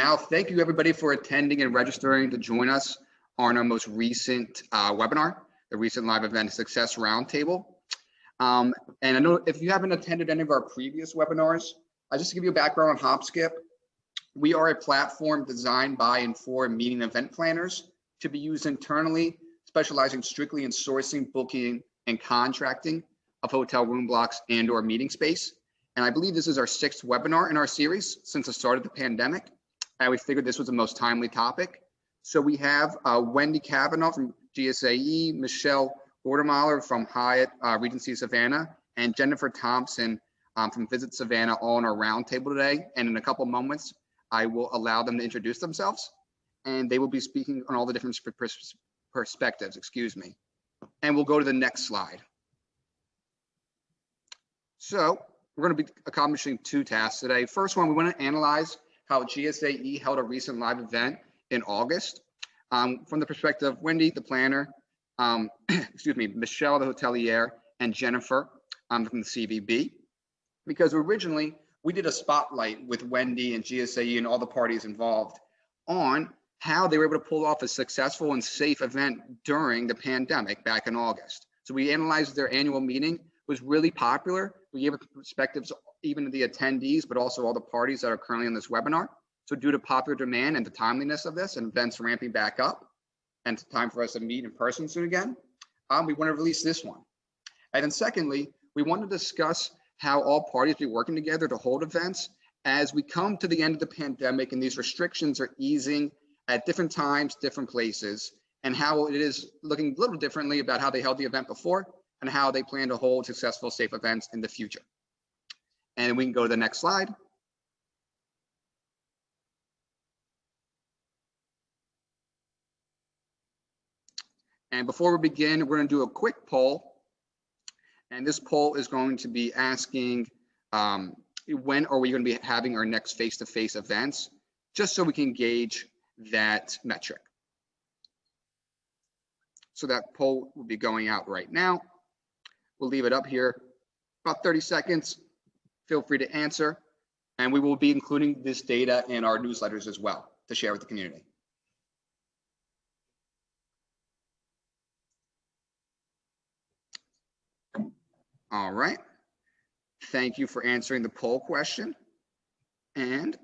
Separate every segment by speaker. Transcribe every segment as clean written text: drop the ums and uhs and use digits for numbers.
Speaker 1: Now, thank you everybody for attending and registering to join us on our most recent webinar, the recent live event Success Roundtable. And I know if you haven't attended any of our previous webinars, just to give you a background on Hopskip, we are a platform designed by and for meeting event planners to be used internally, specializing strictly in sourcing, booking, and contracting of hotel room blocks and or meeting space. And I believe this is our 6th webinar in our series since the start of the pandemic. And we figured this was the most timely topic. So we have Wendy Cavanaugh from GSAE, Michelle Gordermaler from Hyatt Regency Savannah, and Jennifer Thompson from Visit Savannah all on our roundtable today. And in a couple moments, I will allow them to introduce themselves, and they will be speaking on all the different perspectives, excuse me. And we'll go to the next slide. So we're going to be accomplishing 2 tasks today. First one, we want to analyze how GSAE held a recent live event in August from the perspective of Wendy, the planner, excuse me, Michelle, the hotelier, and Jennifer from the CVB. Because originally we did a spotlight with Wendy and GSAE and all the parties involved on how they were able to pull off a successful and safe event during the pandemic back in August. So we analyzed their annual meeting, it was really popular. We gave perspectives even to the attendees, but also all the parties that are currently on this webinar. So due to popular demand and the timeliness of this and events ramping back up, and it's time for us to meet in person soon again, we want to release this one. And then secondly, we want to discuss how all parties be working together to hold events as we come to the end of the pandemic and these restrictions are easing at different times, different places, and how it is looking a little differently about how they held the event before and how they plan to hold successful, safe events in the future. And we can go to the next slide. And before we begin, we're going to do a quick poll. And this poll is going to be asking, when are we going to be having our next face-to-face events, just so we can gauge that metric. So that poll will be going out right now. We'll leave it up here about 30 seconds. Feel free to answer. And we will be including this data in our newsletters as well to share with the community. All right. Thank you for answering the poll question. And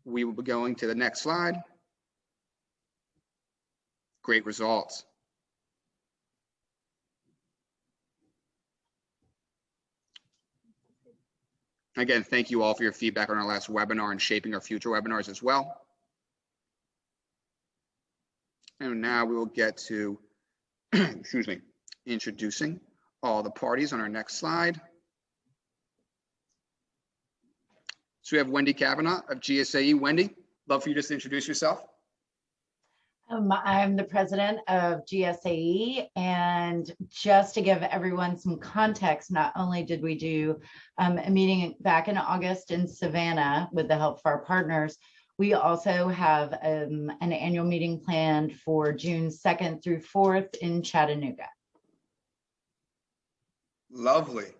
Speaker 1: we will be going to the next slide. Great results. Again, thank you all for your feedback on our last webinar and shaping our future webinars as well. And now we will get to, excuse me, introducing all the parties on our next slide. So we have Wendy Cavanaugh of GSAE. Wendy, love for you just to introduce yourself.
Speaker 2: I'm the president of GSAE, and just to give everyone some context, not only did we do a meeting back in August in Savannah with the help of our partners, we also have an annual meeting planned for June 2nd through 4th in Chattanooga.
Speaker 1: Lovely.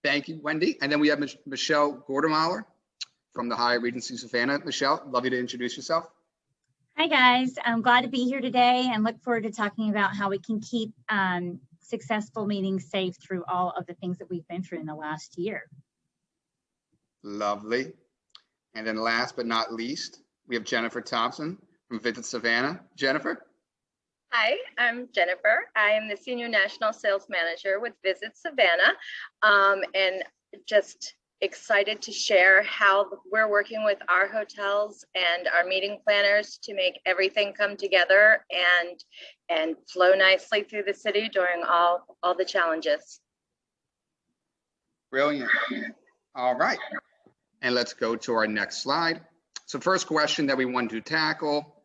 Speaker 1: Thank you, Wendy. And then we have Michelle Gordermaler from the Hyatt Regency Savannah. Michelle, love you to introduce yourself.
Speaker 3: Hi guys, I'm glad to be here today and look forward to talking about how we can keep successful meetings safe through all of the things that we've been through in the last year.
Speaker 1: Lovely. And then last but not least, we have Jennifer Thompson from Visit Savannah. Jennifer.
Speaker 4: Hi, I'm Jennifer. I am the Senior National Sales Manager with Visit Savannah, and just excited to share how we're working with our hotels and our meeting planners to make everything come together and flow nicely through the city during all the challenges.
Speaker 1: Brilliant. All right. And let's go to our next slide. So first question that we want to tackle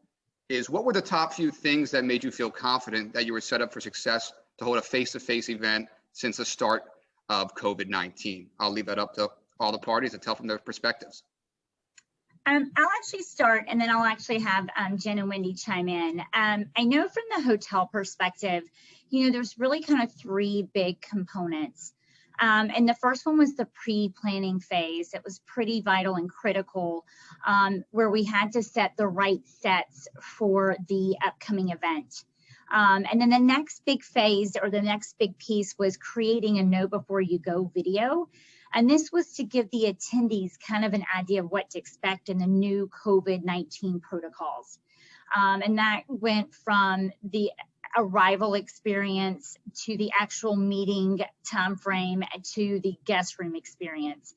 Speaker 1: is, what were the top few things that made you feel confident that you were set up for success to hold a face-to-face event since the start of COVID-19? I'll leave that up to all the parties to tell from their perspectives.
Speaker 3: I'll actually start, and then I'll actually have Jen and Wendy chime in. I know from the hotel perspective, you know, there's really kind of 3 big components. And the first one was the pre-planning phase. It was pretty vital and critical, where we had to set the right sets for the upcoming event. And then the next big phase, or the next big piece, was creating a know before you go video. And this was to give the attendees kind of an idea of what to expect in the new COVID-19 protocols. And that went from the arrival experience to the actual meeting timeframe to the guest room experience.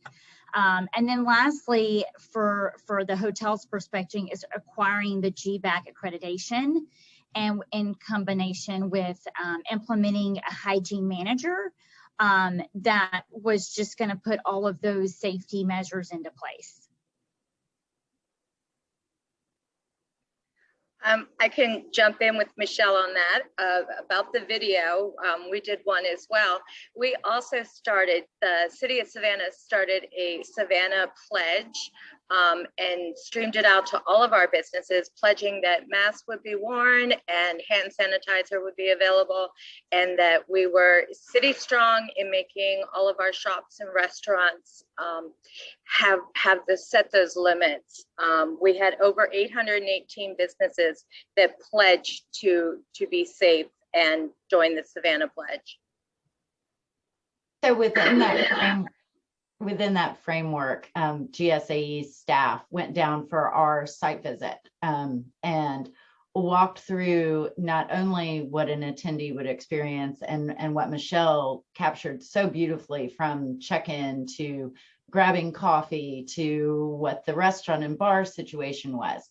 Speaker 3: And then lastly, for the hotel's perspective, is acquiring the GBAC accreditation, and in combination with implementing a hygiene manager that was just going to put all of those safety measures into place.
Speaker 4: I can jump in with Michelle on that about the video. We did one as well. We also started, the city of Savannah started a Savannah pledge and streamed it out to all of our businesses, pledging that masks would be worn and hand sanitizer would be available, and that we were city strong in making all of our shops and restaurants set those limits. We had over 818 businesses that pledged to be safe and join the Savannah pledge.
Speaker 2: So within that framework, GSAE staff went down for our site visit and walked through not only what an attendee would experience and what Michelle captured so beautifully, from check-in to grabbing coffee to what the restaurant and bar situation was.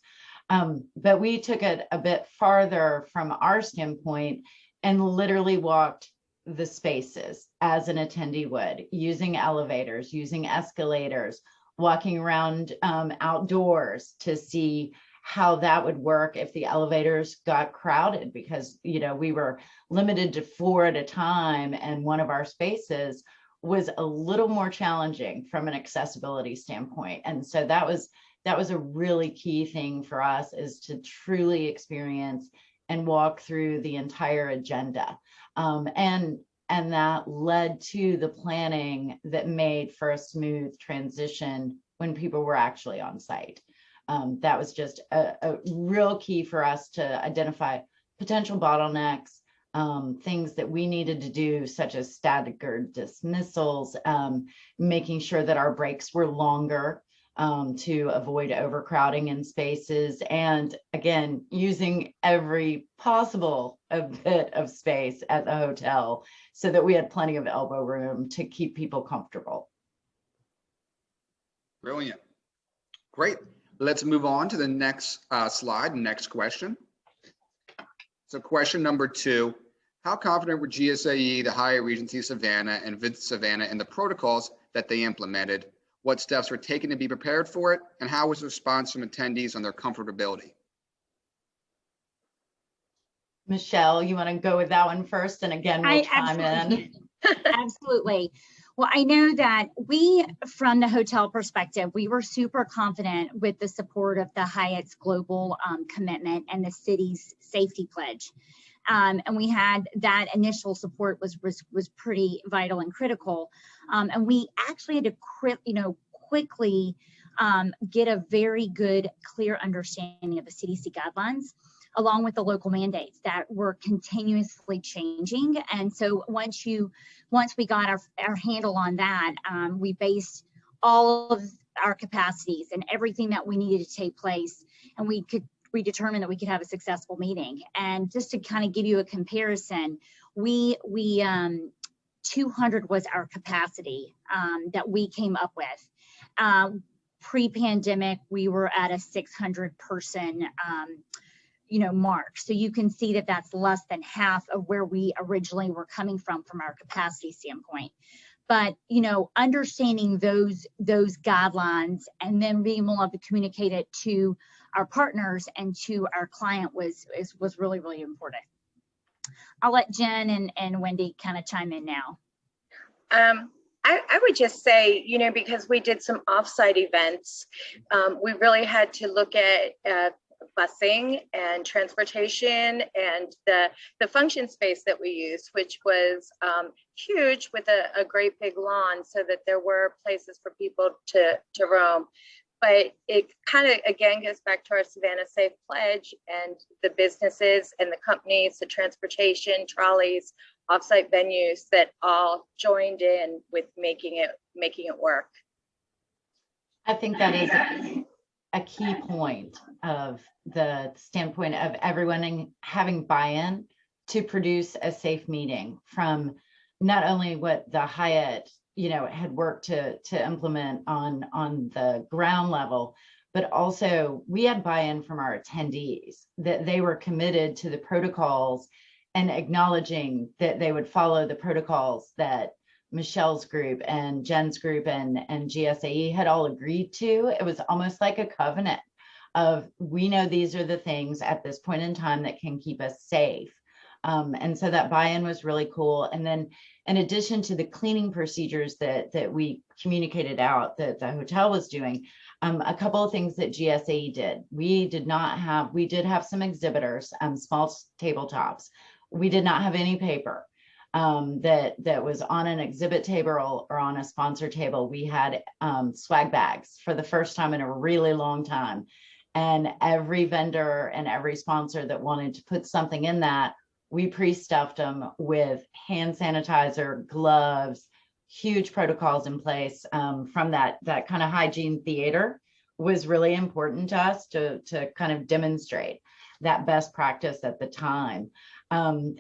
Speaker 2: But we took it a bit farther from our standpoint and literally walked the spaces as an attendee would, using elevators, using escalators, walking around outdoors to see how that would work if the elevators got crowded, because we were limited to 4 at a time, and one of our spaces was a little more challenging from an accessibility standpoint. And so that was a really key thing for us, is to truly experience and walk through the entire agenda. And that led to the planning that made for a smooth transition when people were actually on site. That was just a real key for us to identify potential bottlenecks, things that we needed to do, such as staggered dismissals, making sure that our breaks were longer to avoid overcrowding in spaces, and again, using every possible bit of space at the hotel so that we had plenty of elbow room to keep people comfortable.
Speaker 1: Brilliant. Great. Let's move on to the next slide, next question. So question number 2, how confident were GSAE, the Hyatt Regency Savannah, and Visit Savannah in the protocols that they implemented? What steps were taken to be prepared for it? And how was the response from attendees on their comfortability?
Speaker 2: Michelle, you want to go with that one first? And again, we'll chime in.
Speaker 3: Absolutely. Well, I know that we, from the hotel perspective, we were super confident with the support of the Hyatt's global commitment and the city's safety pledge. And we had that initial support was pretty vital and critical. And we actually had to quickly get a very good, clear understanding of the CDC guidelines, along with the local mandates that were continuously changing. And so once we got our handle on that, we based all of our capacities and everything that we needed to take place, and we determined that we could have a successful meeting. And just to kind of give you a comparison, we 200 was our capacity that we came up with. Pre-pandemic, we were at a 600 person mark. So you can see that that's less than half of where we originally were coming from our capacity standpoint. But understanding those guidelines and then being able to communicate it to our partners and to our client was really, really important. I'll let Jen and Wendy kind of chime in now.
Speaker 4: I would just say, because we did some offsite events, we really had to look at busing and transportation and the function space that we used, which was huge with a great big lawn so that there were places for people to roam. But it kind of, again, goes back to our Savannah Safe Pledge and the businesses and the companies, the transportation, trolleys, offsite venues that all joined in with making it work.
Speaker 2: I think that is a key point of the standpoint of everyone having buy-in to produce a safe meeting, from not only what the Hyatt, had worked to implement on the ground level, but also we had buy-in from our attendees that they were committed to the protocols and acknowledging that they would follow the protocols that Michelle's group and Jen's group and GSAE had all agreed to. It was almost like a covenant of, we know these are the things at this point in time that can keep us safe. And so that buy-in was really cool. And then in addition to the cleaning procedures that we communicated out that the hotel was doing, a couple of things that GSAE did. We did have some exhibitors, small tabletops. We did not have any paper that was on an exhibit table or on a sponsor table. We had swag bags for the first time in a really long time. And every vendor and every sponsor that wanted to put something in that, we pre-stuffed them with hand sanitizer, gloves, huge protocols in place. From that kind of hygiene theater was really important to us to kind of demonstrate that best practice at the time. And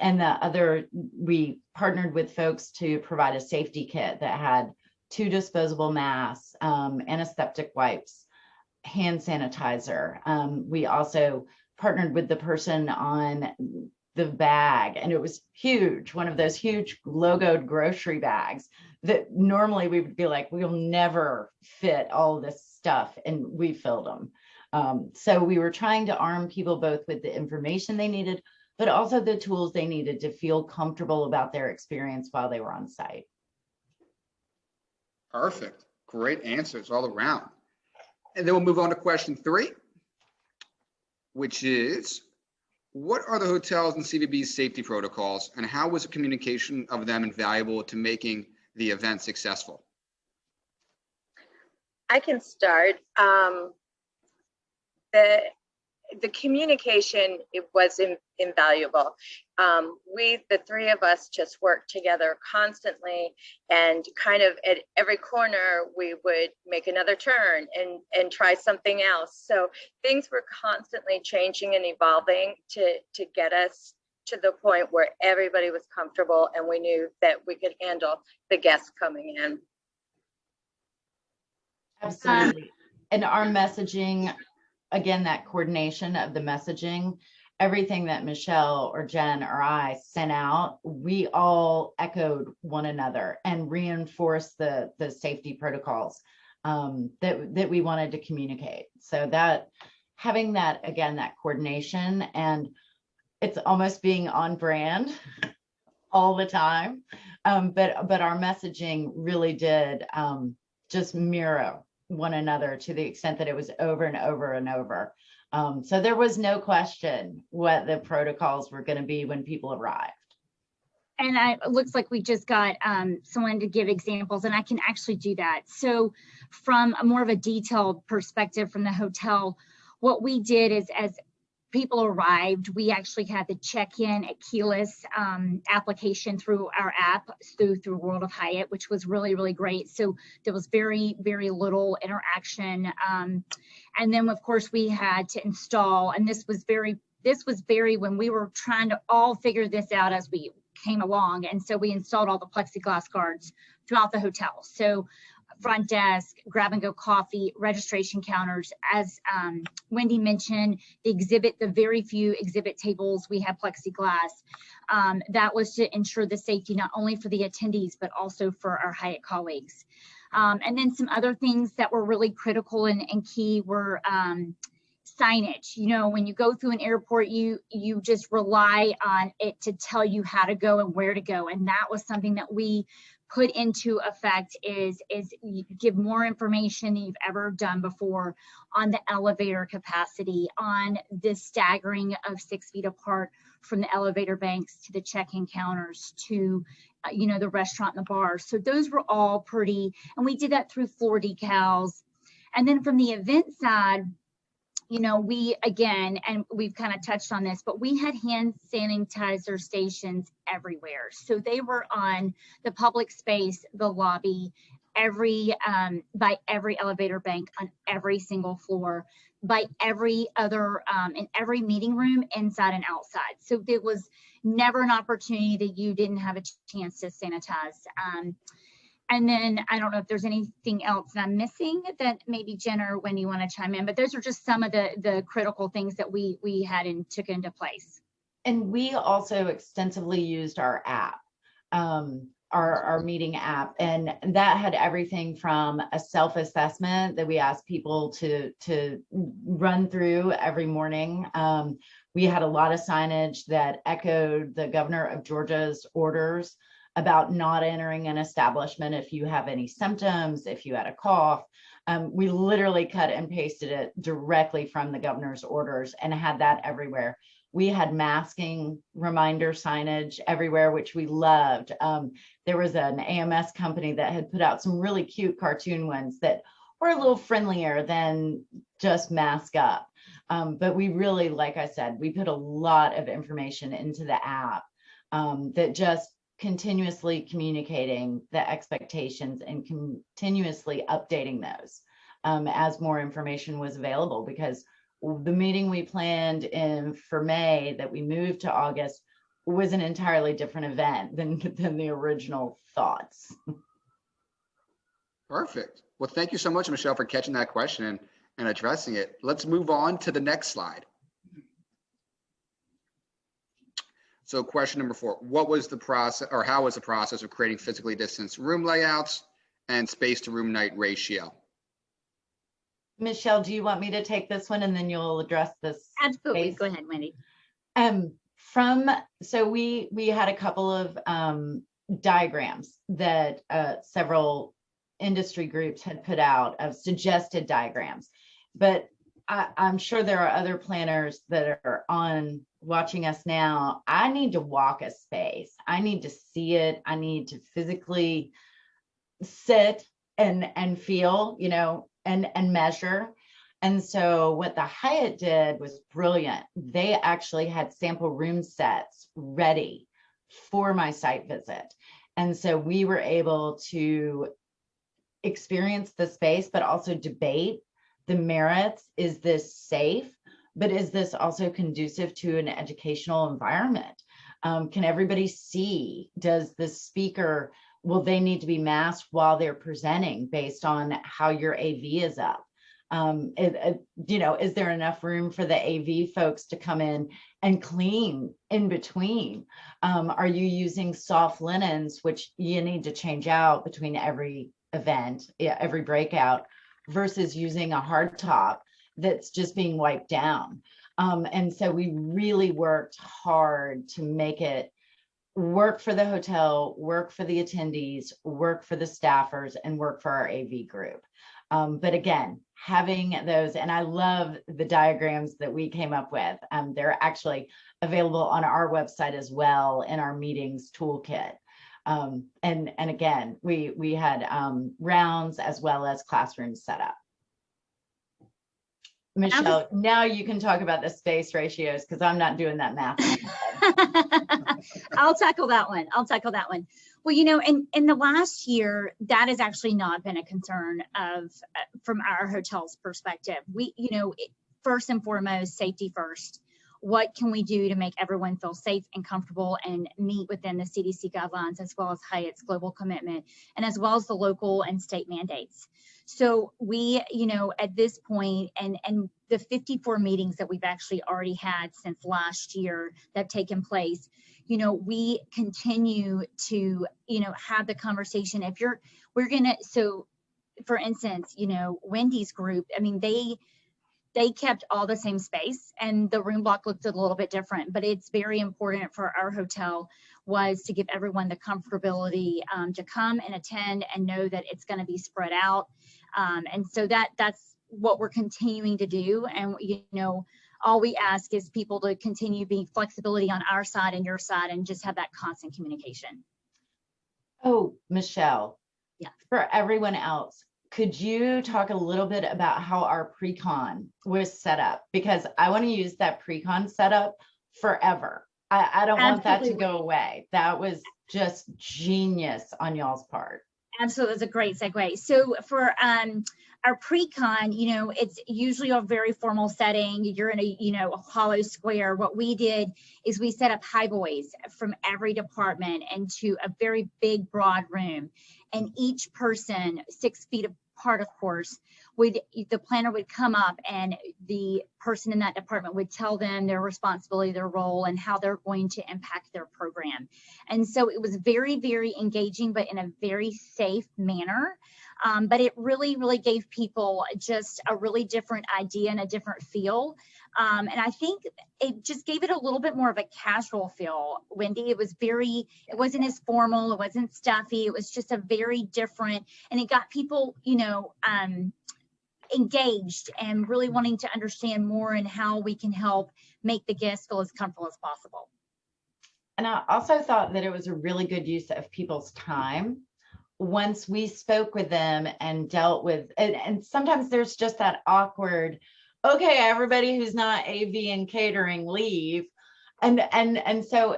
Speaker 2: we partnered with folks to provide a safety kit that had 2 disposable masks, antiseptic wipes, hand sanitizer. We also partnered with the person on the bag, and it was huge, one of those huge logoed grocery bags that normally we would be like, we'll never fit all this stuff, and we filled them. So we were trying to arm people both with the information they needed, but also the tools they needed to feel comfortable about their experience while they were on site.
Speaker 1: Perfect. Great answers all around. And then we'll move on to question 3, which is, what are the hotels and CVB's safety protocols, and how was the communication of them invaluable to making the event successful?
Speaker 4: I can start. The communication, it was invaluable. The 3 of us just worked together constantly, and kind of at every corner we would make another turn and try something else. So things were constantly changing and evolving to get us to the point where everybody was comfortable and we knew that we could handle the guests coming in.
Speaker 2: Absolutely. And our messaging, again, that coordination of the messaging, everything that Michelle or Jen or I sent out, we all echoed one another and reinforced the safety protocols that we wanted to communicate. So that having that, again, that coordination, and it's almost being on brand all the time. But our messaging really did just mirror one another to the extent that it was over and over and over. So there was no question what the protocols were going to be when people arrived.
Speaker 3: And it looks like we just got someone to give examples, and I can actually do that. So from a more of a detailed perspective from the hotel, what we did is, as people arrived, we actually had the check-in at keyless application through our app through World of Hyatt, which was really, really great. So there was very, very little interaction. And then of course we had to install, and this was very when we were trying to all figure this out as we came along. And so we installed all the plexiglass guards throughout the hotel. So front desk, grab and go coffee, registration counters. As Wendy mentioned, the very few exhibit tables, we had plexiglass. That was to ensure the safety, not only for the attendees, but also for our Hyatt colleagues. And then some other things that were really critical and key were signage. When you go through an airport, you just rely on it to tell you how to go and where to go. And that was something that we put into effect is you give more information than you've ever done before on the elevator capacity, on the staggering of 6 feet apart from the elevator banks to the check-in counters to the restaurant and the bar. So those were all pretty, and we did that through floor decals. And then from the event side, we, again, and we've kind of touched on this, but we had hand sanitizer stations everywhere. So they were on the public space, the lobby, by every elevator bank on every single floor, by every other, in every meeting room, inside and outside. So there was never an opportunity that you didn't have a chance to sanitize. And then I don't know if there's anything else that I'm missing that maybe Jen or Wendy want to chime in, but those are just some of the critical things that we had and took into place.
Speaker 2: And we also extensively used our app, our meeting app, and that had everything from a self-assessment that we asked people to run through every morning. We had a lot of signage that echoed the governor of Georgia's orders about not entering an establishment if you have any symptoms, if you had a cough. We literally cut and pasted it directly from the governor's orders and had that everywhere. We had masking reminder signage everywhere, which we loved. There was an AMS company that had put out some really cute cartoon ones that were a little friendlier than just mask up. But we really, like I said, we put a lot of information into the app that just continuously communicating the expectations and continuously updating those as more information was available, because the meeting we planned for May that we moved to August was an entirely different event than the original thoughts.
Speaker 1: Perfect. Well, thank you so much, Michelle, for catching that question and addressing it. Let's move on to the next slide. So question number 4, what was the process, or how was the process of creating physically distanced room layouts and space to room night ratio?
Speaker 2: Michelle, do you want me to take this one and then you'll address this?
Speaker 3: Absolutely.
Speaker 2: space?
Speaker 3: Go ahead, Wendy.
Speaker 2: So we had a couple of diagrams that several industry groups had put out of suggested diagrams, but I'm sure there are other planners that are watching us now. I need to walk a space. I need to see it. I need to physically sit and feel, and measure. And so what the Hyatt did was brilliant. They actually had sample room sets ready for my site visit. And so we were able to experience the space, but also debate the merits. Is this safe? But is this also conducive to an educational environment? Can everybody see? Does the speaker, will they need to be masked while they're presenting based on how your AV is up? Is there enough room for the AV folks to come in and clean in between? Are you using soft linens, which you need to change out between every event, every breakout, versus using a hard top that's just being wiped down? And so we really worked hard to make it work for the hotel, work for the attendees, work for the staffers, and work for our AV group. But again, having those, and I love the diagrams that we came up with. They're actually available on our website as well in our meetings toolkit. And again, we had rounds as well as classrooms set up. Michelle, now you can talk about the space ratios because I'm not doing that math.
Speaker 3: I'll tackle that one. Well, in the last year, that has actually not been a concern from our hotel's perspective. We, first and foremost, safety first. What can we do to make everyone feel safe and comfortable and meet within the CDC guidelines, as well as Hyatt's global commitment, and as well as the local and state mandates? So we, at this point, and the 54 meetings that we've actually already had since last year that have taken place, we continue to, have the conversation. So for instance, Wendy's group, they kept all the same space, and the room block looked a little bit different, but it's very important for our hotel was to give everyone the comfortability to come and attend and know that it's going to be spread out. And so that's what we're continuing to do. And, you know, all we ask is people to continue being flexibility on our side and your side, and just have that constant communication.
Speaker 2: Oh, Michelle.
Speaker 3: Yeah.
Speaker 2: For everyone else, could you talk a little bit about how our pre-con was set up? Because I want to use that pre-con setup forever. I don't want that to go away. That was just genius on y'all's part.
Speaker 3: Absolutely, that's a great segue. So for our pre-con, you know, it's usually a very formal setting. You're in a, you know, a hollow square. What we did is we set up highboys from every department into a very big, broad room, and each person 6 feet apart, of course, the planner would come up, and the person in that department would tell them their responsibility, their role, and how they're going to impact their program. And so it was very, very engaging, but in a very safe manner. But it really, really gave people just a really different idea and a different feel. And I think it just gave it a little bit more of a casual feel, Wendy. It wasn't as formal, it wasn't stuffy, it was just a very different, and it got people, you know, engaged and really wanting to understand more and how we can help make the guests feel as comfortable as possible.
Speaker 2: And I also thought that it was a really good use of people's time. Once we spoke with them and dealt with, and sometimes there's just that awkward, okay, everybody who's not AV and catering leave. And so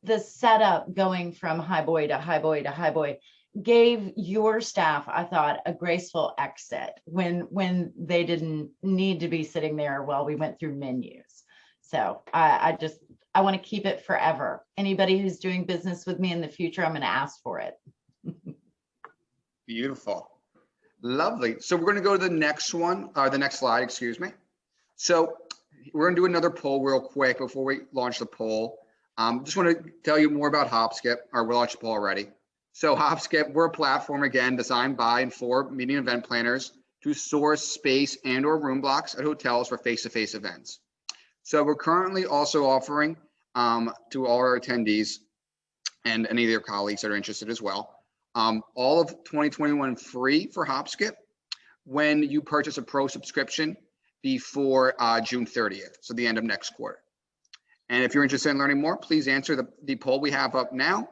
Speaker 2: the setup going from highboy to highboy to highboy gave your staff, I thought, a graceful exit when they didn't need to be sitting there while we went through menus. So I want to keep it forever. Anybody who's doing business with me in the future, I'm going to ask for it.
Speaker 1: Beautiful. Lovely. So we're going to go to the next one, the next slide, excuse me. So we're going to do another poll real quick before we launch the poll. Just want to tell you more about Hopskip, or we launched the poll already. So Hopskip, we're a platform, again, designed by and for meeting event planners to source space and or room blocks at hotels for face-to-face events. So we're currently also offering to all our attendees and any of their colleagues that are interested as well, all of 2021 free for Hopskip when you purchase a pro subscription before June 30th, so the end of next quarter. And if you're interested in learning more, please answer the poll we have up now.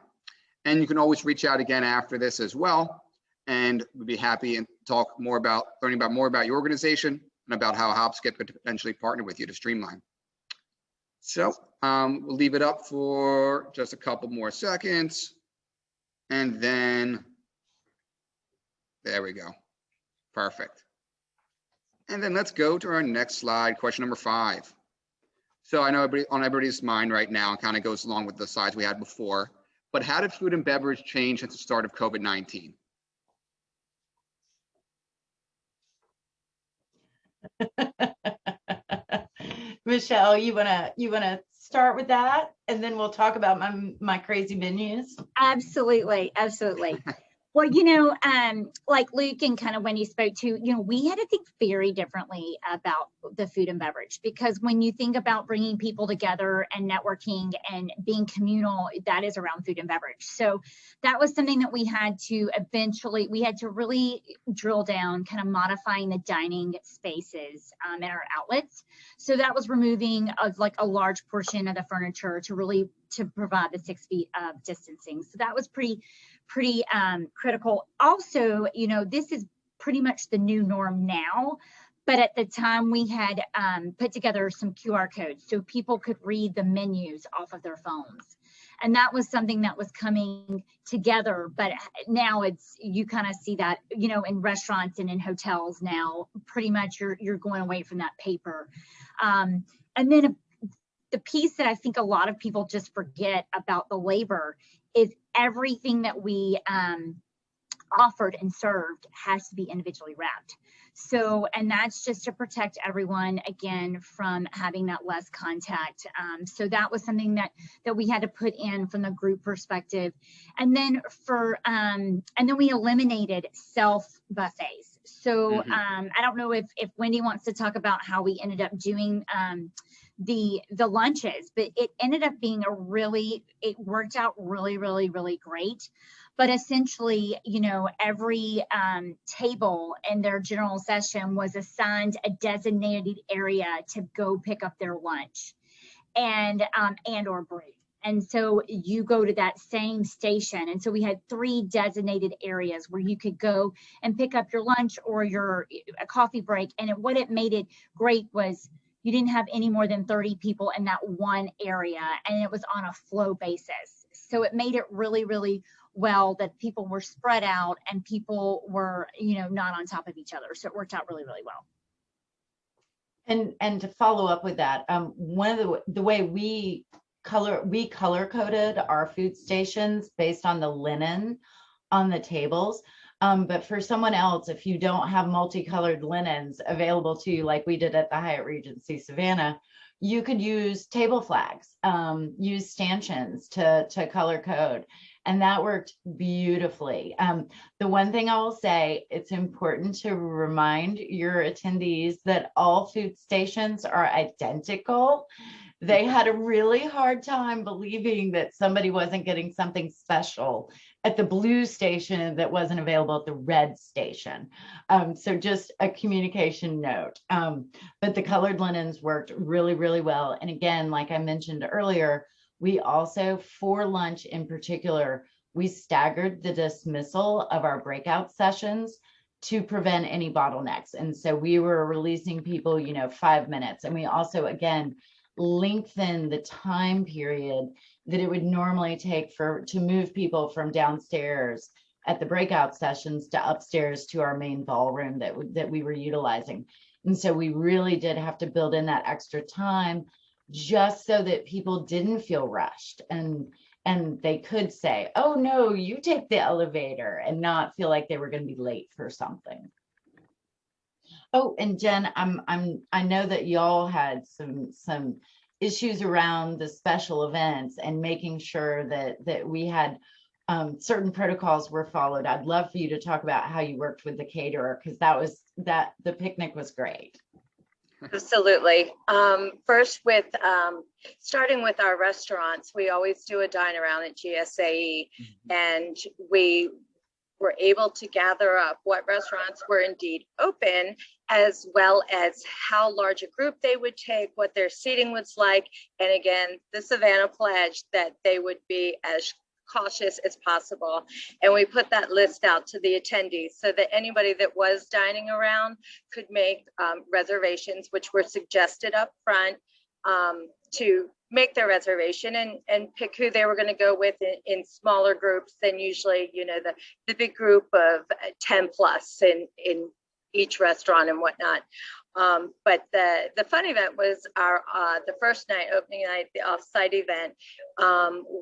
Speaker 1: And you can always reach out again after this as well. And we'd be happy and talk more about learning about more about your organization and about how Hopskip could potentially partner with you to streamline. So we'll leave it up for just a couple more seconds. And then, there we go. Perfect. And then let's go to our next slide, question number 5. So I know on everybody's mind right now, it kind of goes along with the slides we had before, but how did food and beverage change since the start of COVID-19?
Speaker 2: Michelle, you wanna start with that, and then we'll talk about my crazy menus.
Speaker 3: Absolutely, absolutely. Well, you know, like Luke and kind of Wendy spoke to, you know, we had to think very differently about the food and beverage, because when you think about bringing people together and networking and being communal, that is around food and beverage. So that was something that we had to really drill down, kind of modifying the dining spaces in our outlets. So that was removing like a large portion of the furniture to provide the 6 feet of distancing. So that was pretty critical. Also, you know, this is pretty much the new norm now, but at the time we had put together some QR codes so people could read the menus off of their phones. And that was something that was coming together, but now you kind of see that, you know, in restaurants and in hotels now, pretty much you're going away from that paper. And then the piece that I think a lot of people just forget about the labor is everything that we offered and served has to be individually wrapped. So, and that's just to protect everyone, again, from having that less contact. So that was something that we had to put in from the group perspective. And then and then we eliminated self buffets. So
Speaker 1: Mhm.
Speaker 3: I don't know if Wendy wants to talk about how we ended up doing the lunches, but it ended up being it worked out really, really, really great. But essentially, you know, every table in their general session was assigned a designated area to go pick up their lunch and or break. And so you go to that same station. And so we had 3 designated areas where you could go and pick up your lunch or a coffee break. And what it made it great was you didn't have any more than 30 people in that one area, and it was on a flow basis. So it made it really, really well that people were spread out and people were, you know, not on top of each other. So it worked out really, really well.
Speaker 2: And to follow up with that, one of the way we color coded our food stations based on the linen on the tables. But for someone else, if you don't have multicolored linens available to you, like we did at the Hyatt Regency Savannah, you could use table flags, use stanchions to color code. And that worked beautifully. The one thing I will say, it's important to remind your attendees that all food stations are identical. They had a really hard time believing that somebody wasn't getting something special at the blue station that wasn't available at the red station. So just a communication note. But the colored linens worked really, really well. And again, like I mentioned earlier, we also, for lunch in particular, we staggered the dismissal of our breakout sessions to prevent any bottlenecks. And so we were releasing people, you know, 5 minutes. And we also, again, lengthen the time period that it would normally take to move people from downstairs at the breakout sessions to upstairs to our main ballroom that we were utilizing. And so we really did have to build in that extra time just so that people didn't feel rushed and they could say, oh no, you take the elevator, and not feel like they were going to be late for something. Oh, and Jen, I know that y'all had some issues around the special events and making sure that we had certain protocols were followed. I'd love for you to talk about how you worked with the caterer, because the picnic was great.
Speaker 4: Absolutely. First, with starting with our restaurants, we always do a dine around at GSAE, and we were able to gather up what restaurants were indeed open, as well as how large a group they would take, what their seating was like, and again, the Savannah pledge that they would be as cautious as possible. And we put that list out to the attendees so that anybody that was dining around could make reservations, which were suggested up front, to make their reservation and pick who they were going to go with in smaller groups than usually, you know, the big group of 10 plus in each restaurant and whatnot. But the fun event was our the first night, opening night, the offsite event.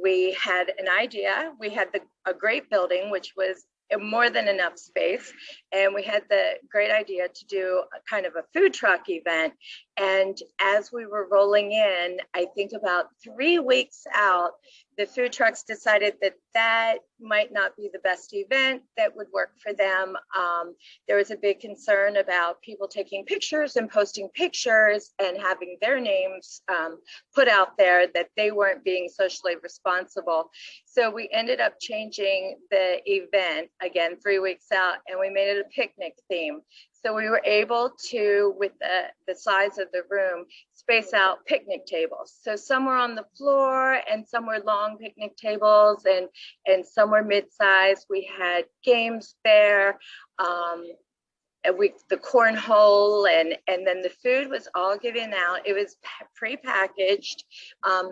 Speaker 4: We had an idea. We had a great building, which was more than enough space, and we had the great idea to do a kind of a food truck event. And as we were rolling in, I think about 3 weeks out, the food trucks decided that might not be the best event that would work for them. There was a big concern about people taking pictures and posting pictures and having their names put out there, that they weren't being socially responsible. So we ended up changing the event again 3 weeks out, and we made it a picnic theme. So we were able to, with the size of the room, space out picnic tables. So some were on the floor and some were long picnic tables, and some were mid-sized. We had games there, the cornhole, and then the food was all given out. It was pre-packaged.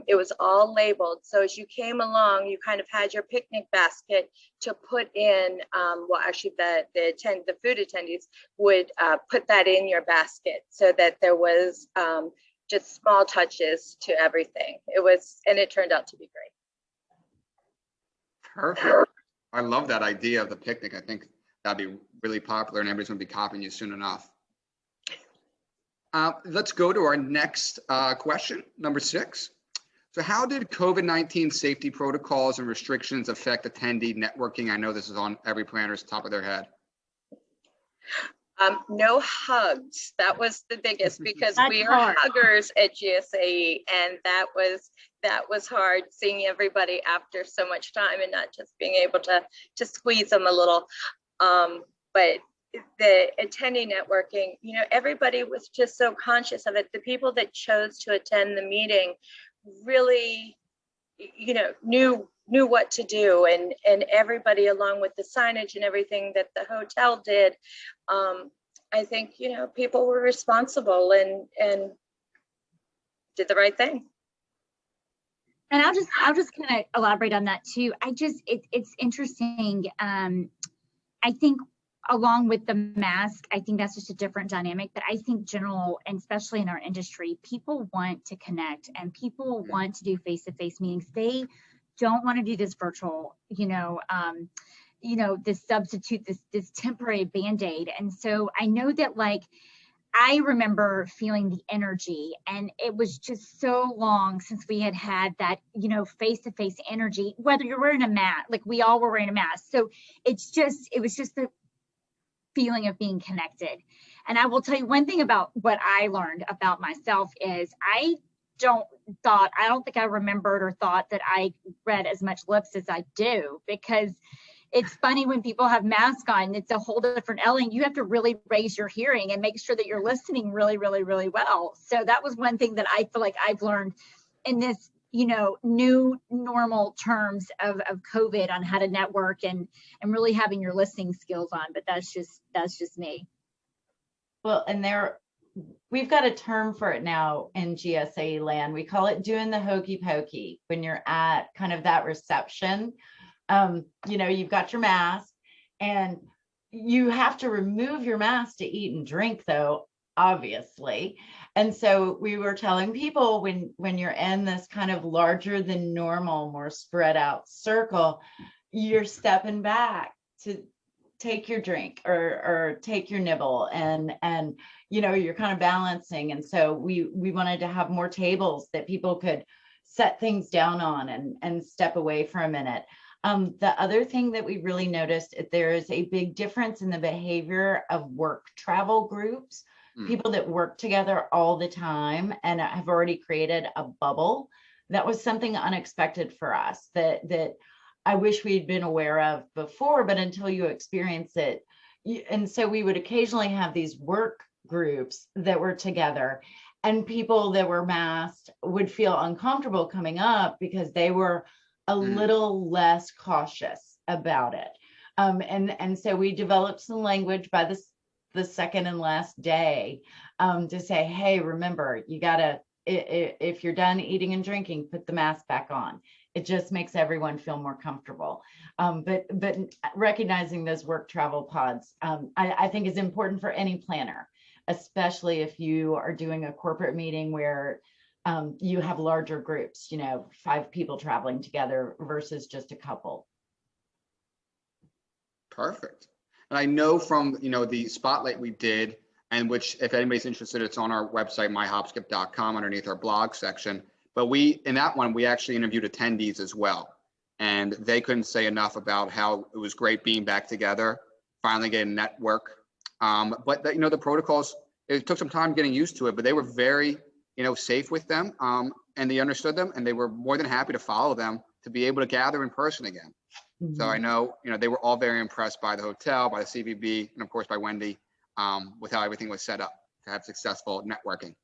Speaker 4: It was all labeled. So as you came along, you kind of had your picnic basket to put in. Well, actually, the food attendees would put that in your basket, so that there was just small touches to everything. And it turned out to be great.
Speaker 1: Perfect. I love that idea of the picnic. I think that'd be really popular, and everybody's going to be copying you soon enough. Let's go to our next question, number 6. So how did COVID-19 safety protocols and restrictions affect attendee networking? I know this is on every planner's top of their head.
Speaker 4: No hugs. That was the biggest, because
Speaker 3: That's
Speaker 4: we are
Speaker 3: hard.
Speaker 4: huggers at GSAE, and that was hard, seeing everybody after so much time and not just being able to squeeze them a little. But the attendee networking, you know, everybody was just so conscious of it. The people that chose to attend the meeting really, you know, knew what to do, and everybody, along with the signage and everything that the hotel did, I think, you know, people were responsible and did the right thing.
Speaker 3: And I'll just kind of elaborate on that too. It's interesting. I think along with the mask, I think that's just a different dynamic, but I think general, and especially in our industry, people want to connect and people want to do face-to-face meetings. They don't want to do this virtual, this substitute, this temporary Band-Aid. And so I know that, like, I remember feeling the energy, and it was just so long since we had that, face-to-face energy, whether you're wearing a mask, like we all were wearing a mask. So it was just the feeling of being connected. And I will tell you one thing about what I learned about myself is I don't think I remembered or thought that I read as much lips as I do, because it's funny when people have masks on, it's a whole different element. You have to really raise your hearing and make sure that you're listening really, really, really well. So that was one thing that I feel like I've learned in this, new normal terms of COVID, on how to network and really having your listening skills on. But that's just me.
Speaker 2: Well, and we've got a term for it now in GSA land. We call it doing the hokey pokey. When you're at kind of that reception, you've got your mask, and you have to remove your mask to eat and drink, though, obviously. And so we were telling people, when you're in this kind of larger than normal, more spread out circle, you're stepping back to take your drink or take your nibble, and you're kind of balancing. And so we wanted to have more tables that people could set things down on and step away for a minute. The other thing that we really noticed, there is a big difference in the behavior of work travel groups, people that work together all the time and have already created a bubble. That was something unexpected for us that I wish we'd been aware of before, but until you experience it. And so we would occasionally have these work groups that were together, and people that were masked would feel uncomfortable coming up because they were a little less cautious about it. And so we developed some language by the second and last day to say, hey, remember, you gotta, if you're done eating and drinking, put the mask back on. It just makes everyone feel more comfortable. But recognizing those work travel pods, I think is important for any planner, especially if you are doing a corporate meeting where you have larger groups, 5 people traveling together versus just a couple.
Speaker 1: Perfect. And I know from, the spotlight we did, and which, if anybody's interested, it's on our website, myhopskip.com, underneath our blog section. But in that one, we actually interviewed attendees as well. And they couldn't say enough about how it was great being back together, finally getting network. But the protocols, it took some time getting used to it, but they were very, safe with them, and they understood them, and they were more than happy to follow them to be able to gather in person again. Mm-hmm. So I know, they were all very impressed by the hotel, by the CVB, and of course by Wendy, with how everything was set up to have successful networking.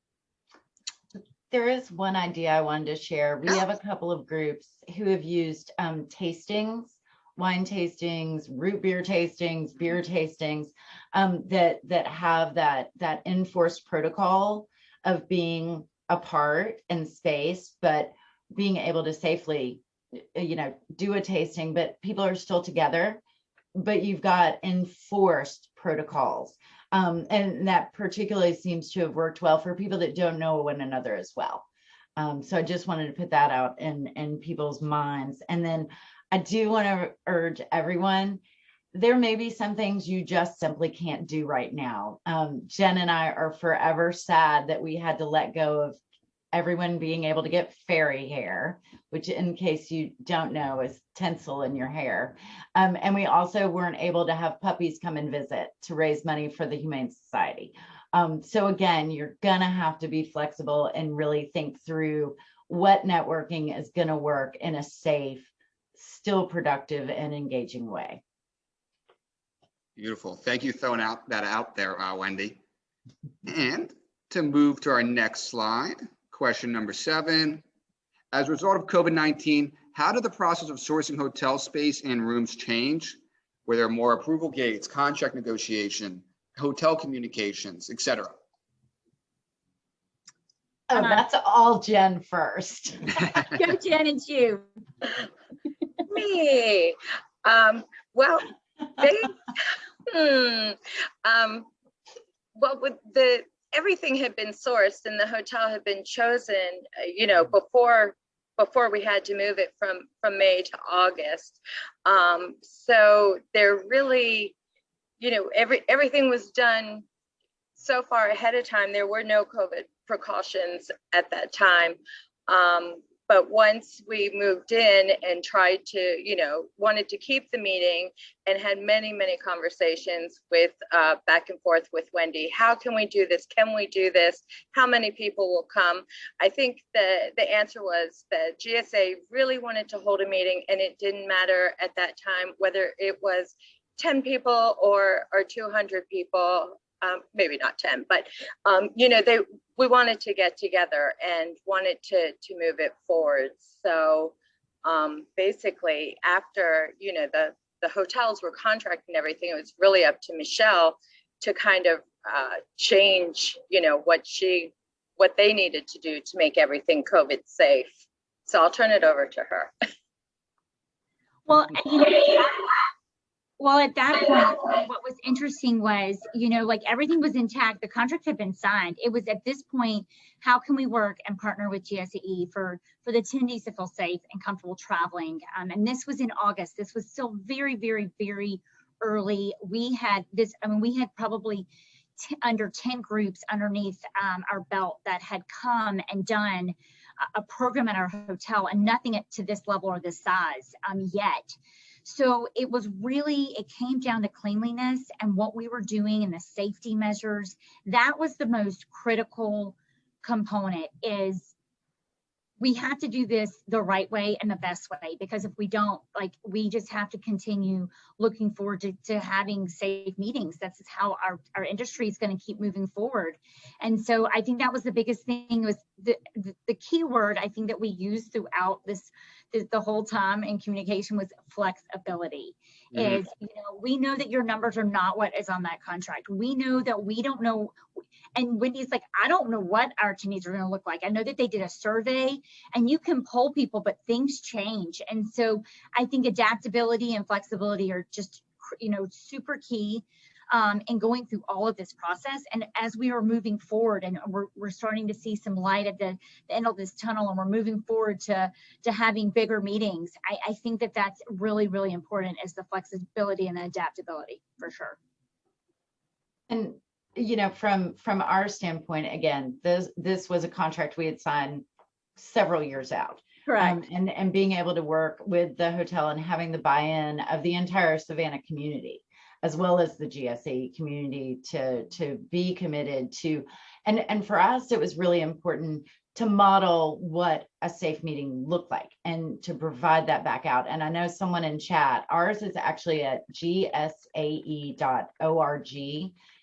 Speaker 2: There is one idea I wanted to share. We have a couple of groups who have used tastings, wine tastings, root beer tastings, beer tastings, that have that enforced protocol of being apart in space, but being able to safely, do a tasting, but people are still together, but you've got enforced protocols. And that particularly seems to have worked well for people that don't know one another as well. So I just wanted to put that out in people's minds. And then I do want to urge everyone, there may be some things you just simply can't do right now. Jen and I are forever sad that we had to let go of everyone being able to get fairy hair, which in case you don't know is tinsel in your hair. And we also weren't able to have puppies come and visit to raise money for the Humane Society. So again, you're gonna have to be flexible and really think through what networking is gonna work in a safe, still productive and engaging way.
Speaker 1: Beautiful. Thank you for throwing that out there, Wendy. And to move to our next slide, question number 7. As a result of COVID-19, how did the process of sourcing hotel space and rooms change? Were there more approval gates, contract negotiation, hotel communications, etc.?
Speaker 2: Oh, that's all Jen first.
Speaker 3: Go Jen, it's you.
Speaker 4: Me. Well, well, with everything had been sourced and the hotel had been chosen, before we had to move it from May to August. So there really, everything was done so far ahead of time. There were no COVID precautions at that time. But once we moved in and tried to, wanted to keep the meeting and had many, many conversations with back and forth with Wendy. How can we do this? Can we do this? How many people will come? I think the answer was that GSA really wanted to hold a meeting, and it didn't matter at that time whether it was 10 people or 200 people. Maybe not 10, but we wanted to get together and wanted to move it forward. So basically, after the hotels were contracting everything, it was really up to Michelle to kind of change what they needed to do to make everything COVID safe. So I'll turn it over to her.
Speaker 3: Well, well, at that point, what was interesting was, like everything was intact. The contract had been signed. It was at this point, how can we work and partner with GSAE for the attendees to feel safe and comfortable traveling? And this was in August. This was still very, very, very early. We had this, we had probably under 10 groups underneath our belt that had come and done a program at our hotel, and nothing to this level or this size yet. So it came down to cleanliness and what we were doing and the safety measures. That was the most critical component. Is we have to do this the right way and the best way, because if we don't, we just have to continue looking forward to having safe meetings. That's how our industry is going to keep moving forward. And so I think that was the biggest thing, was the key word I think that we used throughout the whole time in communication was flexibility. Mm-hmm. Is, we know that your numbers are not what is on that contract. We know that we don't know. And Wendy's like, I don't know what our attendees are going to look like. I know that they did a survey and you can poll people, but things change. And so I think adaptability and flexibility are just, super key in going through all of this process. And as we are moving forward and we're starting to see some light at the end of this tunnel, and we're moving forward to having bigger meetings, I think that that's really, really important, is the flexibility and the adaptability, for sure.
Speaker 2: And from our standpoint, again, this was a contract we had signed several years out.
Speaker 3: Correct.
Speaker 2: And being able to work with the hotel and having the buy-in of the entire Savannah community, as well as the GSA community, to be committed to, and for us, it was really important to model what a safe meeting looked like and to provide that back out. And I know someone in chat, ours is actually at gsae.org.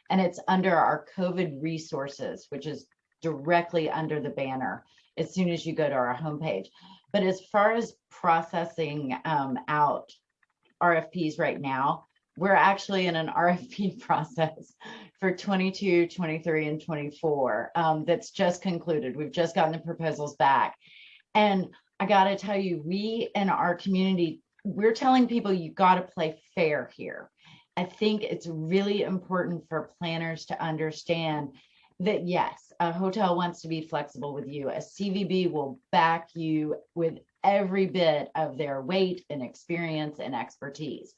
Speaker 2: And it's under our COVID resources, which is directly under the banner as soon as you go to our homepage. But as far as processing out RFPs right now, we're actually in an RFP process for 22, 23, and 24 that's just concluded. We've just gotten the proposals back. And I got to tell you, we in our community, we're telling people you got to play fair here. I think it's really important for planners to understand that, yes, a hotel wants to be flexible with you. A CVB will back you with every bit of their weight and experience and expertise,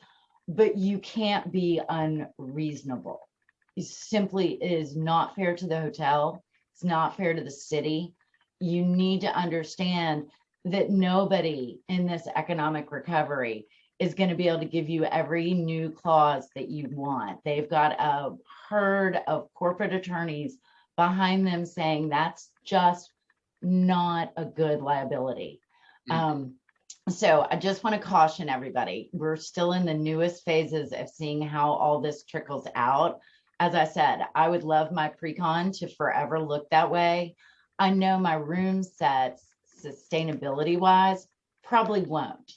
Speaker 2: but you can't be unreasonable. It simply is not fair to the hotel. It's not fair to the city. you need to understand that nobody in this economic recovery is going to be able to give you every new clause that you want. They've got a herd of corporate attorneys behind them saying that's just not a good liability. So I just want to caution everybody, we're still in the newest phases of seeing how all this trickles out. As I said, I would love my pre-con to forever look that way. I know my room sets, sustainability wise, probably won't.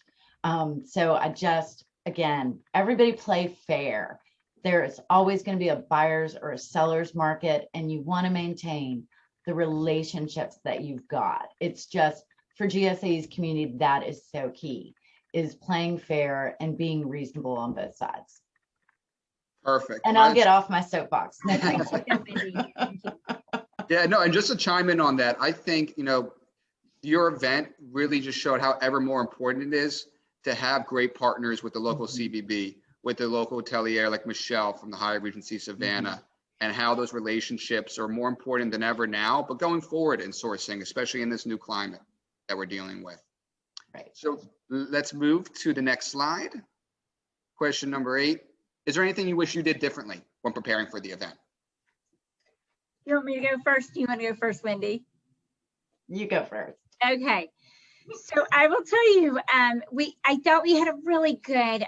Speaker 2: So I just, again, everybody play fair. There's always going to be a buyer's or a seller's market, and you want to maintain the relationships that you've got. It's just, for GSA's community, that is so key, is playing fair and being reasonable on both sides.
Speaker 1: Perfect.
Speaker 2: And I'll get off my soapbox.
Speaker 1: Yeah, no, and just to chime in on that, I think, you know, your event really just showed how ever more important it is to have great partners with the local CBB, with the local hotelier like Michelle from the Hyatt Regency Savannah, and how those relationships are more important than ever now, but going forward in sourcing, especially in this new climate that we're dealing with.
Speaker 2: Right.
Speaker 1: So let's move to the next slide. Question number 8. Is there anything you wish you did differently when preparing for the event?
Speaker 3: You want me to go first? Do you want to go first, Wendy?
Speaker 2: You go first.
Speaker 3: Okay. So I will tell you, I thought we had a really good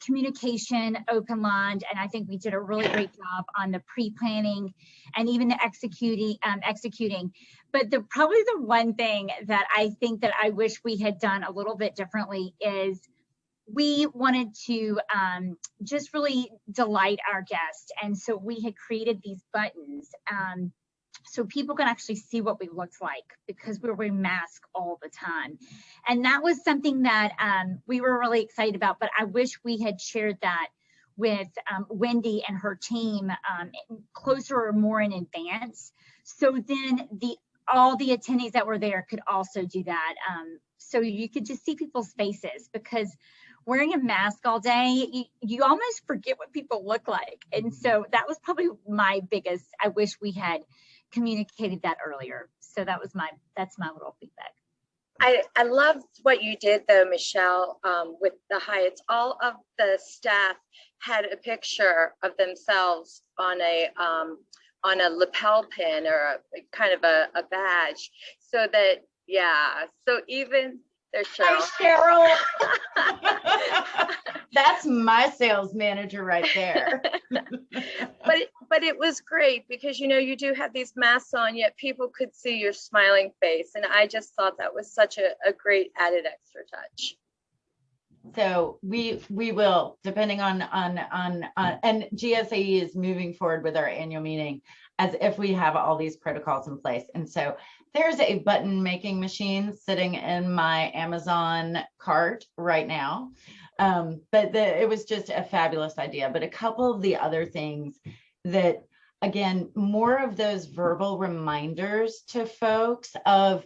Speaker 3: communication open launch, and I think we did a really great job on the pre-planning and even the executing. But probably the one thing that I think that I wish we had done a little bit differently is we wanted to just really delight our guests, and so we had created these buttons. So people can actually see what we looked like, because we're wearing masks all the time. And that was something that we were really excited about, but I wish we had shared that with Wendy and her team closer or more in advance. So then all the attendees that were there could also do that. So you could just see people's faces, because wearing a mask all day, you almost forget what people look like. And so that was probably my biggest, I wish we had communicated that earlier. So that's my little feedback.
Speaker 4: I love what you did though, Michelle, with the Hyatts. All of the staff had a picture of themselves on a lapel pin or a kind of a badge, so that, yeah, so even there's Cheryl.
Speaker 2: Hi, Cheryl. That's my sales manager right there.
Speaker 4: But it was great, because, you know, you do have these masks on, yet people could see your smiling face. And I just thought that was such a great added extra touch.
Speaker 2: So we will, depending on and GSAE is moving forward with our annual meeting as if we have all these protocols in place. And so there's a button making machine sitting in my Amazon cart right now. But it was just a fabulous idea. But a couple of the other things that, again, more of those verbal reminders to folks of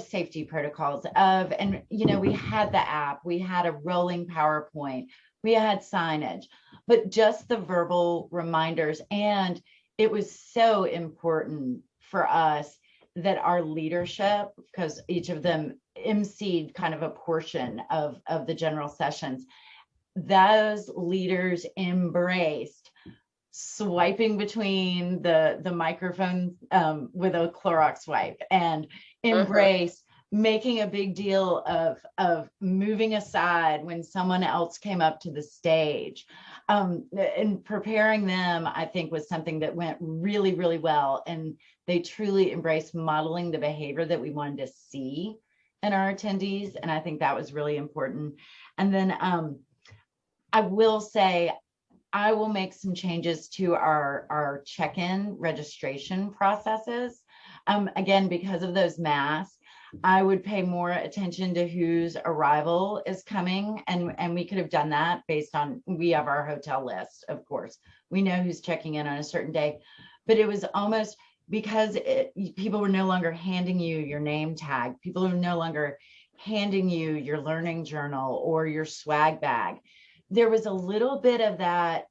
Speaker 2: safety protocols, and you know, we had the app, we had a rolling PowerPoint, we had signage, but just the verbal reminders. And it was so important for us that our leadership, because each of them emceed kind of a portion of the general sessions, those leaders embraced swiping between the microphone with a Clorox wipe, and embrace making a big deal of moving aside when someone else came up to the stage. And preparing them, I think, was something that went really, really well. And they truly embraced modeling the behavior that we wanted to see in our attendees. And I think that was really important. And then I will say, I will make some changes to our check-in registration processes. Again, because of those masks, I would pay more attention to whose arrival is coming. And we could have done that based on, we have our hotel list, of course. We know who's checking in on a certain day, but it was almost because people were no longer handing you your name tag. People were no longer handing you your learning journal or your swag bag. There was a little bit of that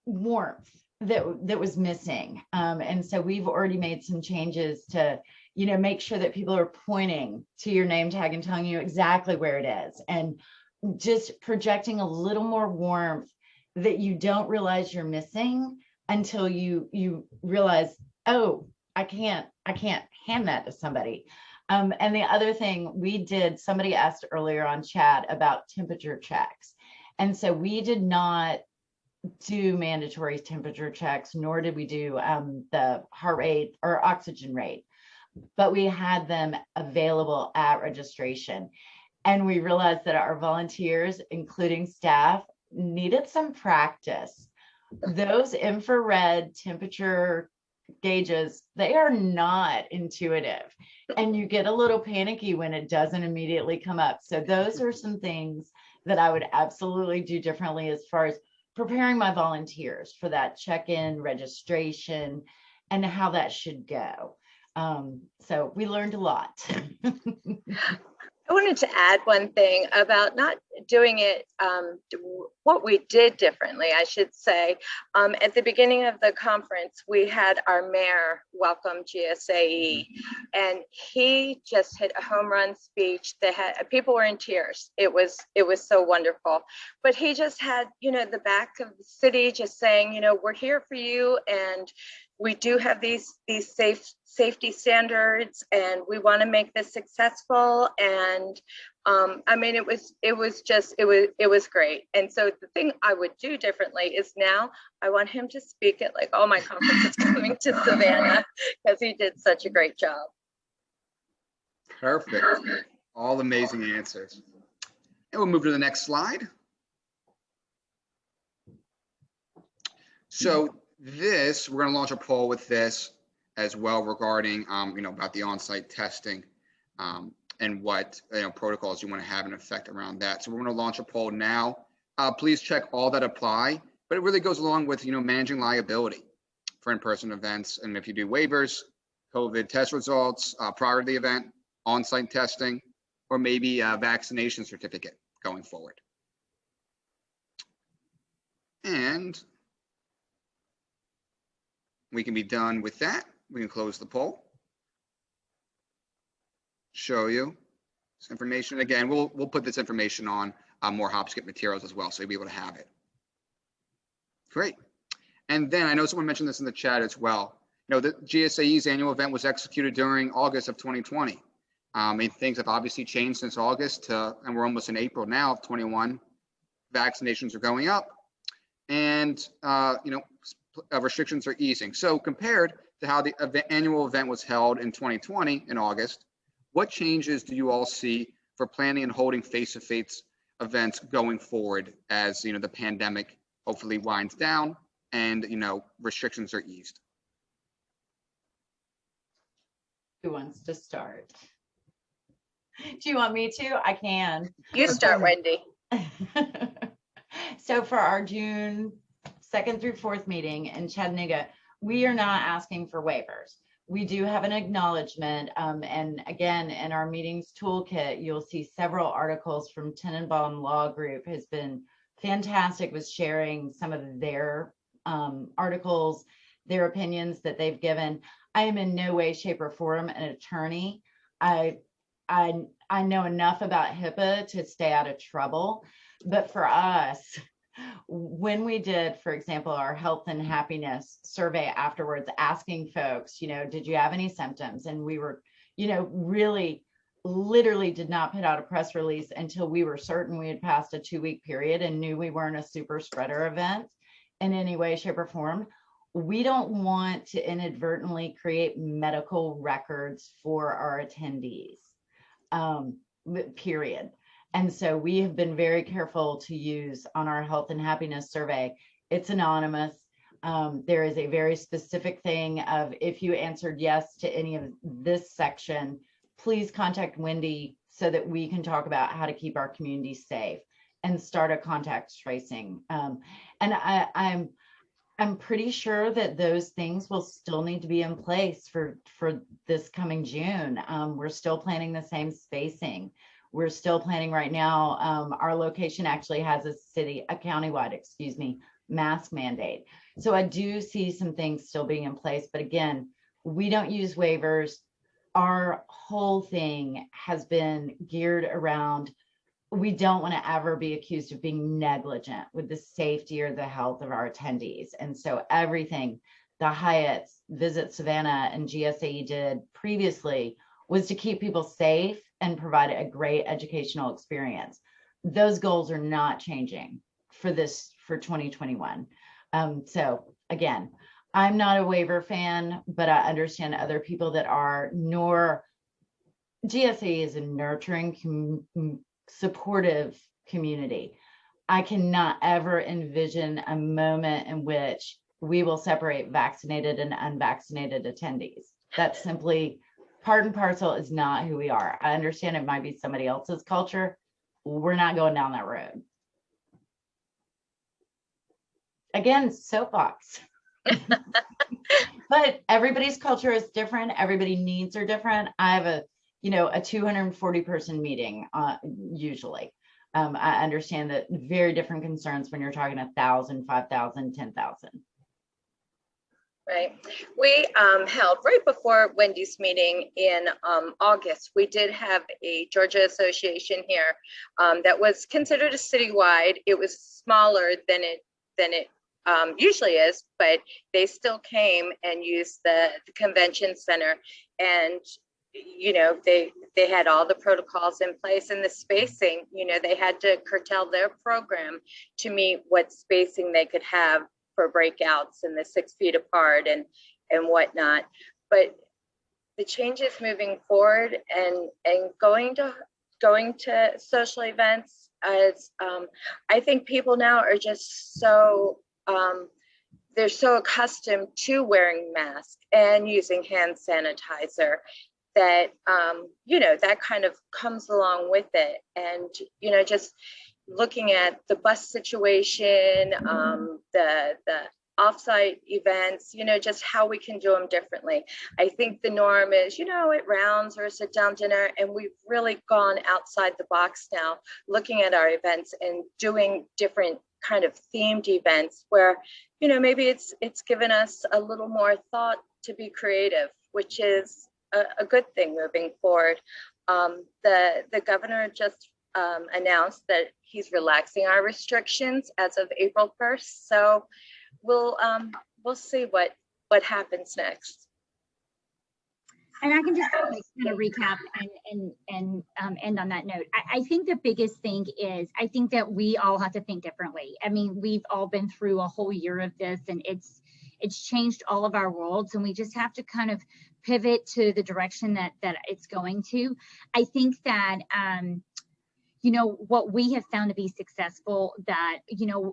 Speaker 2: warmth that was missing. And so we've already made some changes to, make sure that people are pointing to your name tag and telling you exactly where it is, and just projecting a little more warmth that you don't realize you're missing until you realize, oh, I can't hand that to somebody. And the other thing we did, somebody asked earlier on chat about temperature checks. And so we did not do mandatory temperature checks, nor did we do the heart rate or oxygen rate, but we had them available at registration. And we realized that our volunteers, including staff, needed some practice. Those infrared temperature gauges, they are not intuitive, and you get a little panicky when it doesn't immediately come up. So those are some things that I would absolutely do differently as far as preparing my volunteers for that check-in, registration, and how that should go. So we learned a lot.
Speaker 4: I wanted to add one thing about not doing it, what we did differently, I should say. At the beginning of the conference, we had our mayor welcome GSAE, and he just hit a home run speech. People were in tears. It was so wonderful. But he just had, the back of the city just saying, we're here for you, and we do have these safety standards, and we want to make this successful. And I mean, it was great. And so the thing I would do differently is now I want him to speak at like all my conferences coming to Savannah, because he did such a great job.
Speaker 1: Perfect. All amazing answers. And we'll move to the next slide. So we're going to launch a poll with this as well regarding, about the on-site testing and what protocols you want to have in effect around that. So we're going to launch a poll now. Please check all that apply, but it really goes along with managing liability for in-person events. And if you do waivers, COVID test results prior to the event, on-site testing, or maybe a vaccination certificate going forward. And we can be done with that. We can close the poll. Show you this information. Again, we'll put this information on more Hopskip materials as well, so you'll be able to have it. Great. And then I know someone mentioned this in the chat as well. The GSAE's annual event was executed during August of 2020. Things have obviously changed since August, and we're almost in April now of 21. Vaccinations are going up, and restrictions are easing. So compared to how the annual event was held in 2020 in August, what changes do you all see for planning and holding face-to-face events going forward as the pandemic hopefully winds down and restrictions are eased?
Speaker 2: Who wants to start? Do you want me to? I can.
Speaker 4: You start, Wendy.
Speaker 2: So for our June 2nd through 4th meeting in Chattanooga, we are not asking for waivers. We do have an acknowledgement, and again, in our meetings toolkit, you'll see several articles from Tenenbaum Law Group has been fantastic with sharing some of their articles, their opinions that they've given. I am in no way, shape, or form an attorney. I know enough about HIPAA to stay out of trouble, but for us, when we did, for example, our health and happiness survey afterwards, asking folks, did you have any symptoms? And we were, really literally did not put out a press release until we were certain we had passed a 2-week period and knew we weren't a super spreader event in any way, shape, or form. We don't want to inadvertently create medical records for our attendees, period. And so we have been very careful to use on our health and happiness survey. It's anonymous. There is a very specific thing of if you answered yes to any of this section, please contact Wendy so that we can talk about how to keep our community safe and start a contact tracing. And I'm pretty sure that those things will still need to be in place for this coming June. We're still planning the same spacing. We're still planning right now. Our location actually has a countywide, mask mandate. So I do see some things still being in place, but again, we don't use waivers. our whole thing has been geared around, we don't want to ever be accused of being negligent with the safety or the health of our attendees. And so everything the Hyatts, Visit Savannah, and GSAE did previously was to keep people safe and provide a great educational experience. Those goals are not changing for 2021. So again, I'm not a waiver fan, but I understand other people that are. Nor GSAE is a nurturing, supportive community. I cannot ever envision a moment in which we will separate vaccinated and unvaccinated attendees. That's simply part and parcel is not who we are. I understand it might be somebody else's culture. We're not going down that road. Again, soapbox. But everybody's culture is different. Everybody's needs are different. I have a 240 person meeting usually. I understand that very different concerns when you're talking 1,000, 5,000, 10,000.
Speaker 4: Right. We held right before Wendy's meeting in August. We did have a Georgia association here that was considered a citywide. It was smaller than it usually is, but they still came and used the convention center, and they had all the protocols in place, and the spacing. They had to curtail their program to meet what spacing they could have for breakouts and the 6 feet apart and whatnot. But the changes moving forward and going to social events, as I think people now are just so they're so accustomed to wearing masks and using hand sanitizer that that kind of comes along with it. And just looking at the bus situation, the offsite events, just how we can do them differently. I think the norm is, at Rounds or a sit down dinner, and we've really gone outside the box now, looking at our events and doing different kind of themed events where, maybe it's given us a little more thought to be creative, which is a good thing moving forward. The governor just announced that he's relaxing our restrictions as of April 1st. So we'll see what happens next.
Speaker 3: And I can just kind of recap and end on that note. I think the biggest thing is, I think that we all have to think differently. I mean, we've all been through a whole year of this, and it's changed all of our worlds, and we just have to kind of pivot to the direction that it's going to. I think that what we have found to be successful, that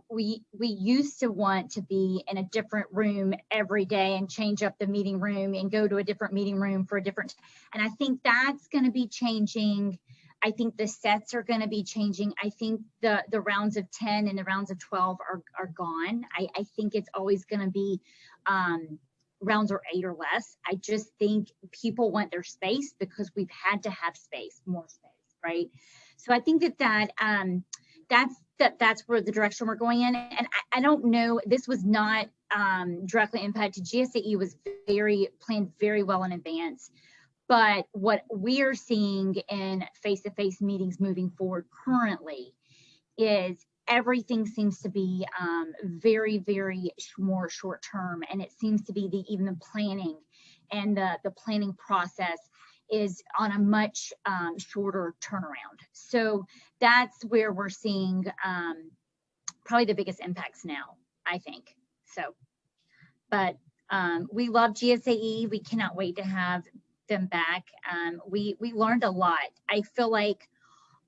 Speaker 3: we used to want to be in a different room every day and change up the meeting room and go to a different meeting room for a different, and I think that's going to be changing. I think the sets are going to be changing. I think the rounds of 10 and the rounds of 12 are gone. I think it's always going to be rounds or 8 or less. I just think people want their space because we've had to have space, more space, right? So I think that's where the direction we're going in. And I don't know, this was not directly impacted. GSAE was planned very well in advance. But what we are seeing in face-to-face meetings moving forward currently is everything seems to be very, very more short-term, and it seems to be even the planning and the planning process is on a much shorter turnaround. So that's where we're seeing probably the biggest impacts now, I think. So, but we love GSAE. We cannot wait to have them back. We learned a lot. I feel like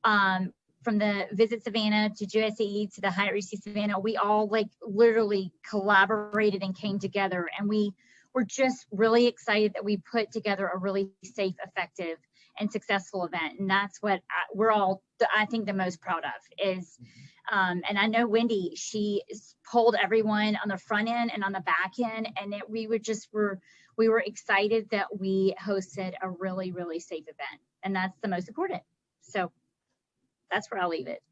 Speaker 3: from the Visit Savannah to GSAE to the Hyatt Regency Savannah, we all literally collaborated and came together, and we were just really excited that we put together a really safe, effective, and successful event. And that's what we're all, I think, the most proud of is, and I know Wendy, she pulled everyone on the front end and on the back end, and we were excited that we hosted a really, really safe event. And that's the most important. So that's where I'll leave it.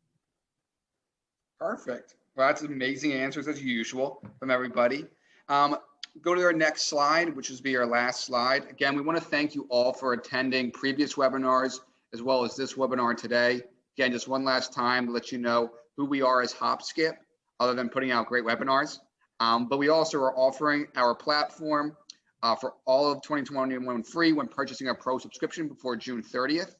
Speaker 1: Perfect. Well, that's amazing answers as usual from everybody. go to our next slide, which will be our last slide. Again, we want to thank you all for attending previous webinars as well as this webinar today. Again, just one last time to let you know who we are as Hopskip, other than putting out great webinars. But we also are offering our platform for all of 2021 free when purchasing a pro subscription before June 30th.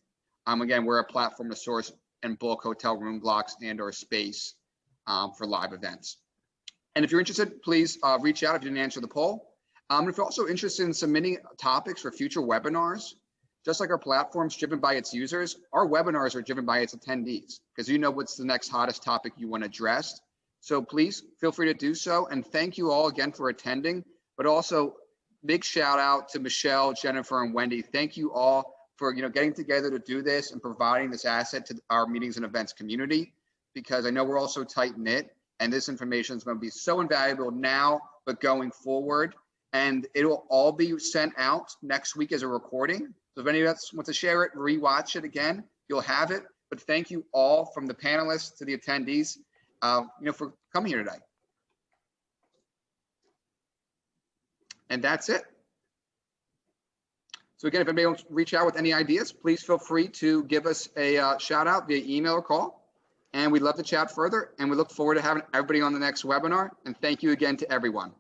Speaker 1: Again, we're a platform to source and book hotel room blocks and or space for live events. And if you're interested, please reach out if you didn't answer the poll. If you're also interested in submitting topics for future webinars, just like our platform's driven by its users, our webinars are driven by its attendees, because you know what's the next hottest topic you want addressed. So please feel free to do so. And thank you all again for attending, but also big shout out to Michelle, Jennifer, and Wendy. Thank you all for getting together to do this and providing this asset to our meetings and events community, because I know we're all so tight knit. And this information is going to be so invaluable now, but going forward. And it will all be sent out next week as a recording. So if any of us want to share it, rewatch it again, you'll have it. But thank you all, from the panelists to the attendees, for coming here today. And that's it. So again, if anybody wants to reach out with any ideas, please feel free to give us a shout out via email or call. And we'd love to chat further, and we look forward to having everybody on the next webinar. And thank you again to everyone.